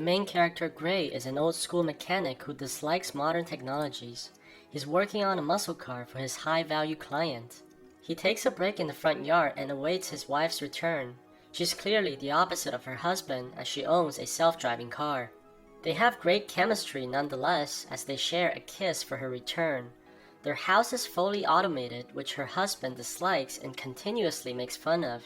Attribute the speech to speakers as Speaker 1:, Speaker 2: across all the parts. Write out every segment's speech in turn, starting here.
Speaker 1: main character Gray is an old-school mechanic who dislikes modern technologies. He's working on a muscle car for his high-value client. He takes a break in the front yard and awaits his wife's return. She's clearly the opposite of her husband, as she owns a self-driving car. They have great chemistry nonetheless, as they share a kiss for her return. Their house is fully automated, which her husband dislikes and continuously makes fun of.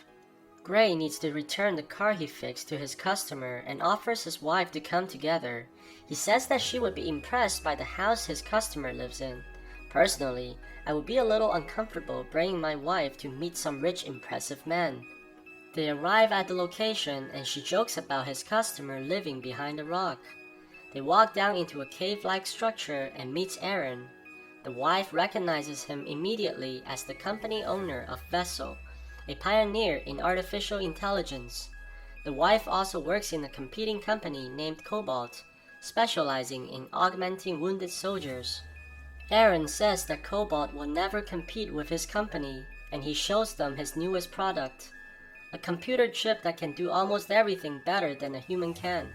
Speaker 1: Gray needs to return the car he fixed to his customer and offers his wife to come together. He says that she would be impressed by the house his customer lives in. Personally, I would be a little uncomfortable bringing my wife to meet some rich, impressive man. They arrive at the location and she jokes about his customer living behind a rock. They walk down into a cave-like structure and meets Eron. The wife recognizes him immediately as the company owner of Vessel, a pioneer in artificial intelligence. The wife also works in a competing company named Cobalt, specializing in augmenting wounded soldiers. Eron says that Cobalt will never compete with his company, and he shows them his newest product, a computer chip that can do almost everything better than a human can.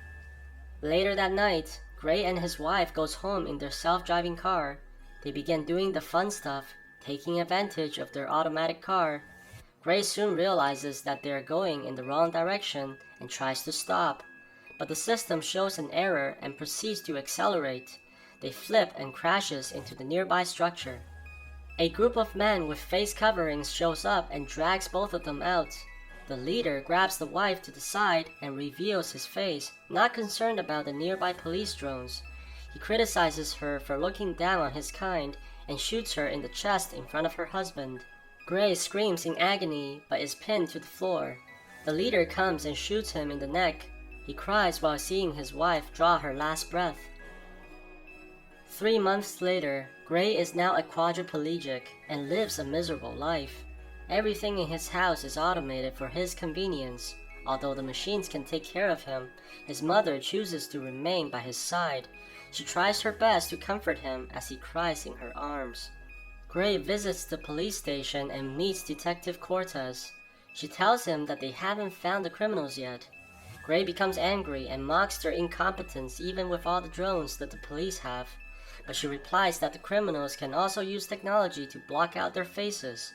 Speaker 1: Later that night, Gray and his wife goes home in their self-driving car. They begin doing the fun stuff, taking advantage of their automatic car. Gray soon realizes that they are going in the wrong direction and tries to stop, but the system shows an error and proceeds to accelerate. They flip and crashes into the nearby structure. A group of men with face coverings shows up and drags both of them out. The leader grabs the wife to the side and reveals his face, not concerned about the nearby police drones. He criticizes her for looking down on his kind and shoots her in the chest in front of her husband. Gray screams in agony but is pinned to the floor. The leader comes and shoots him in the neck. He cries while seeing his wife draw her last breath. 3 months later, Gray is now a quadriplegic and lives a miserable life. Everything in his house is automated for his convenience. Although the machines can take care of him, his mother chooses to remain by his side. She tries her best to comfort him as he cries in her arms. Gray visits the police station and meets Detective Cortez. She tells him that they haven't found the criminals yet. Gray becomes angry and mocks their incompetence even with all the drones that the police have, but she replies that the criminals can also use technology to block out their faces.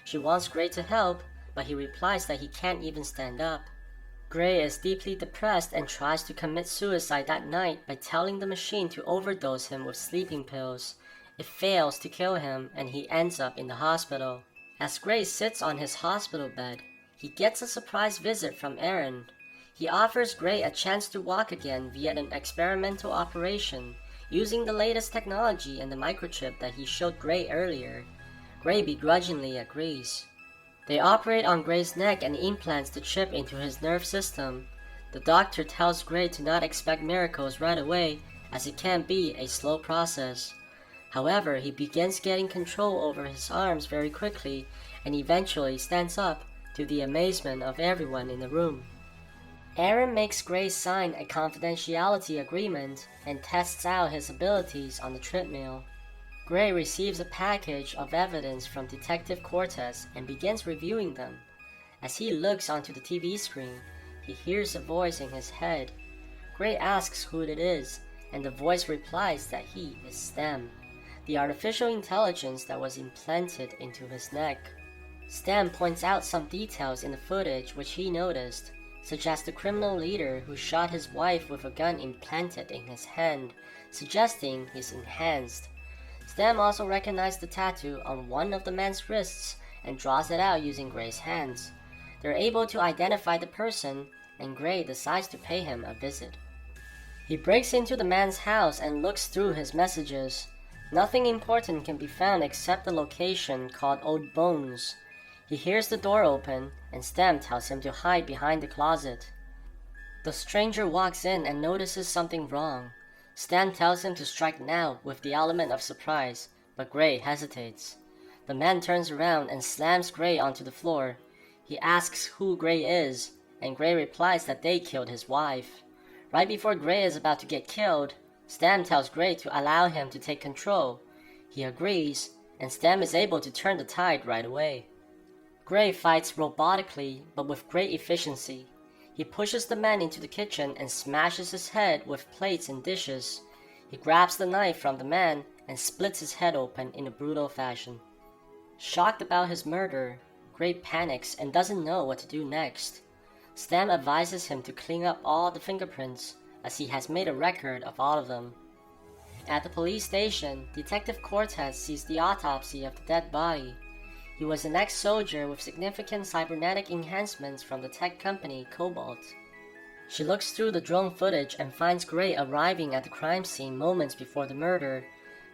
Speaker 1: She wants Gray to help, but he replies that he can't even stand up. Gray is deeply depressed and tries to commit suicide that night by telling the machine to overdose him with sleeping pills. It fails to kill him and he ends up in the hospital. As Gray sits on his hospital bed, he gets a surprise visit from Eron. He offers Gray a chance to walk again via an experimental operation, using the latest technology and the microchip that he showed Gray earlier. Gray begrudgingly agrees. They operate on Gray's neck and implants the chip into his nerve system. The doctor tells Gray to not expect miracles right away, as it can be a slow process. However, he begins getting control over his arms very quickly and eventually stands up, to the amazement of everyone in the room. Eron makes Gray sign a confidentiality agreement and tests out his abilities on the treadmill. Gray receives a package of evidence from Detective Cortez and begins reviewing them. As he looks onto the TV screen, he hears a voice in his head. Gray asks who it is, and the voice replies that he is STEM, the artificial intelligence that was implanted into his neck. STEM points out some details in the footage which he noticed, such as the criminal leader who shot his wife with a gun implanted in his hand, suggesting he's enhanced. STEM also recognized the tattoo on one of the man's wrists and draws it out using Gray's hands. They're able to identify the person, and Gray decides to pay him a visit. He breaks into the man's house and looks through his messages. Nothing important can be found except the location called Old Bones. He hears the door open, and STEM tells him to hide behind the closet. The stranger walks in and notices something wrong. STEM tells him to strike now with the element of surprise, but Gray hesitates. The man turns around and slams Gray onto the floor. He asks who Gray is, and Gray replies that they killed his wife. Right before Gray is about to get killed, STEM tells Gray to allow him to take control. He agrees, and STEM is able to turn the tide right away. Gray fights robotically, but with great efficiency. He pushes the man into the kitchen and smashes his head with plates and dishes. He grabs the knife from the man and splits his head open in a brutal fashion. Shocked about his murder, Gray panics and doesn't know what to do next. Stam advises him to clean up all the fingerprints, as he has made a record of all of them. At the police station, Detective Cortez sees the autopsy of the dead body. He was an ex-soldier with significant cybernetic enhancements from the tech company Cobalt. She looks through the drone footage and finds Gray arriving at the crime scene moments before the murder.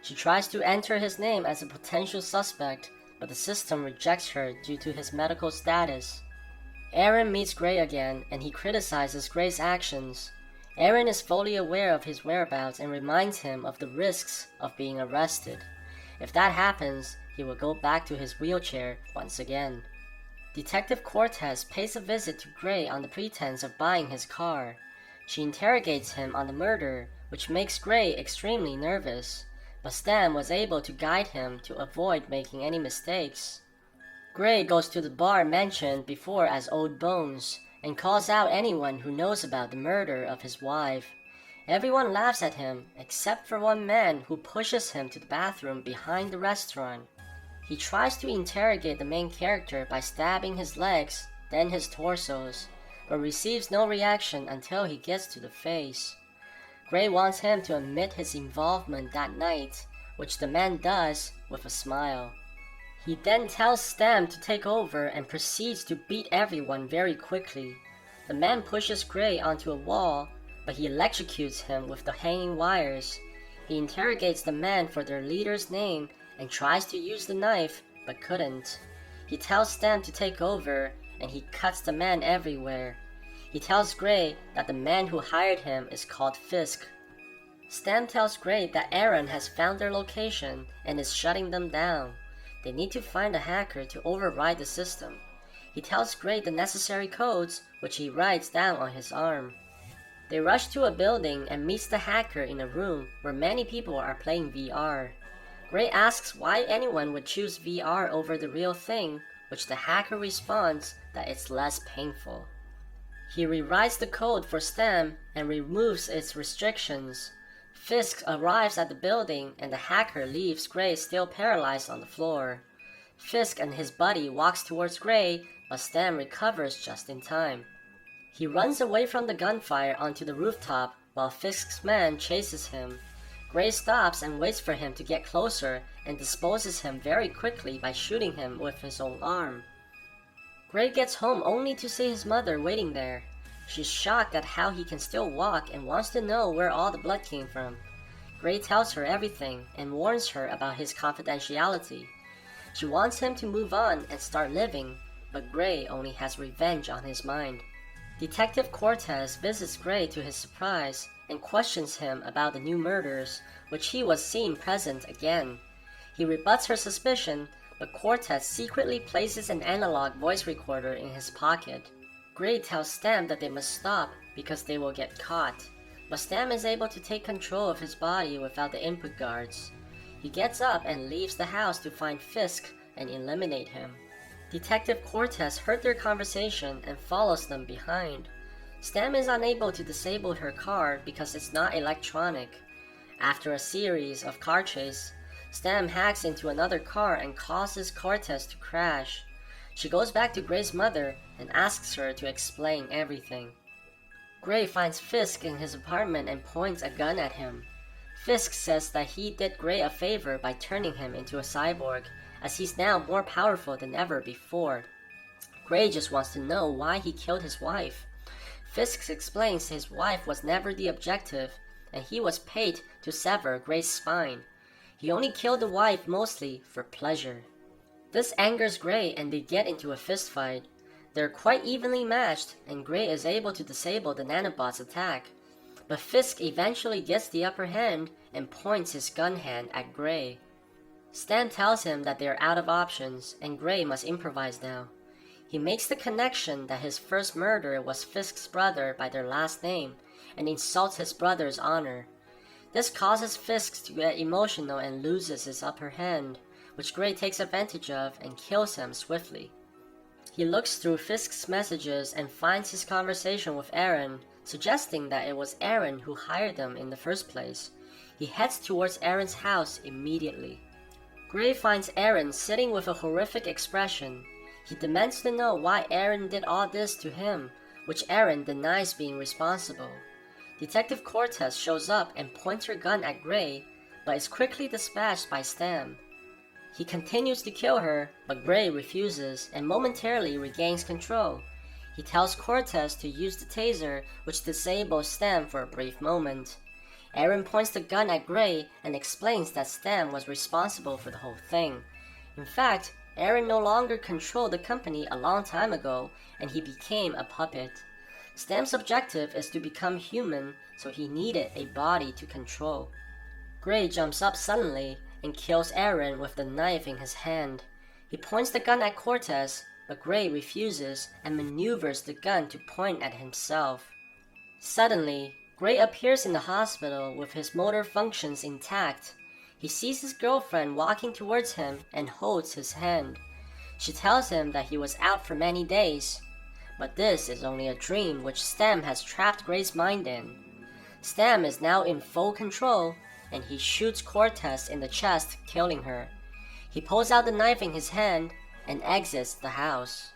Speaker 1: She tries to enter his name as a potential suspect, but the system rejects her due to his medical status. Eron meets Gray again, and he criticizes Gray's actions. Eron is fully aware of his whereabouts and reminds him of the risks of being arrested. If that happens, he will go back to his wheelchair once again. Detective Cortez pays a visit to Gray on the pretense of buying his car. She interrogates him on the murder, which makes Gray extremely nervous, but Stam was able to guide him to avoid making any mistakes. Gray goes to the bar mentioned before as Old Bones, and calls out anyone who knows about the murder of his wife. Everyone laughs at him, except for one man who pushes him to the bathroom behind the restaurant. He tries to interrogate the main character by stabbing his legs, then his torsos, but receives no reaction until he gets to the face. Gray wants him to admit his involvement that night, which the man does with a smile. He then tells Stam to take over and proceeds to beat everyone very quickly. The man pushes Gray onto a wall, but he electrocutes him with the hanging wires. He interrogates the man for their leader's name and tries to use the knife, but couldn't. He tells Stam to take over, and he cuts the man everywhere. He tells Gray that the man who hired him is called Fisk. Stam tells Gray that Eron has found their location and is shutting them down. They need to find a hacker to override the system. He tells Gray the necessary codes, which he writes down on his arm. They rush to a building and meets the hacker in a room where many people are playing VR. Gray asks why anyone would choose VR over the real thing, which the hacker responds that it's less painful. He rewrites the code for Stam and removes its restrictions. Fisk arrives at the building and the hacker leaves Gray still paralyzed on the floor. Fisk and his buddy walks towards Gray, but Stam recovers just in time. He runs away from the gunfire onto the rooftop while Fisk's man chases him. Gray stops and waits for him to get closer and disposes him very quickly by shooting him with his own arm. Gray gets home only to see his mother waiting there. She's shocked at how he can still walk and wants to know where all the blood came from. Gray tells her everything and warns her about his confidentiality. She wants him to move on and start living, but Gray only has revenge on his mind. Detective Cortez visits Gray to his surprise and questions him about the new murders, which he was seen present again. He rebuts her suspicion, but Cortez secretly places an analog voice recorder in his pocket. Gray tells Stam that they must stop because they will get caught, but Stam is able to take control of his body without the input guards. He gets up and leaves the house to find Fisk and eliminate him. Detective Cortez heard their conversation and follows them behind. Stam is unable to disable her car because it's not electronic. After a series of car chase, Stam hacks into another car and causes Cortez to crash. She goes back to Gray's mother and asks her to explain everything. Gray finds Fisk in his apartment and points a gun at him. Fisk says that he did Gray a favor by turning him into a cyborg, as he's now more powerful than ever before. Gray just wants to know why he killed his wife. Fisk explains his wife was never the objective, and he was paid to sever Gray's spine. He only killed the wife mostly for pleasure. This angers Gray and they get into a fistfight. They're quite evenly matched and Gray is able to disable the nanobot's attack. But Fisk eventually gets the upper hand and points his gun hand at Gray. Stan tells him that they are out of options and Gray must improvise now. He makes the connection that his first murder was Fisk's brother by their last name and insults his brother's honor. This causes Fisk to get emotional and loses his upper hand, which Gray takes advantage of and kills him swiftly. He looks through Fisk's messages and finds his conversation with Eron, suggesting that it was Eron who hired them in the first place. He heads towards Eron's house immediately. Gray finds Eron sitting with a horrific expression. He demands to know why Eron did all this to him, which Eron denies being responsible. Detective Cortez shows up and points her gun at Gray, but is quickly dispatched by Stam. He continues to kill her, but Gray refuses and momentarily regains control. He tells Cortez to use the taser, which disables Stam for a brief moment. Eron points the gun at Gray and explains that Stam was responsible for the whole thing. In fact, Eron no longer controlled the company a long time ago, and he became a puppet. Stam's objective is to become human, so he needed a body to control. Gray jumps up suddenly and kills Eron with the knife in his hand. He points the gun at Cortez, but Gray refuses and maneuvers the gun to point at himself. Suddenly, Gray appears in the hospital with his motor functions intact. He sees his girlfriend walking towards him and holds his hand. She tells him that he was out for many days, but this is only a dream which Stam has trapped Gray's mind in. Stam is now in full control, and he shoots Cortez in the chest, killing her. He pulls out the knife in his hand and exits the house.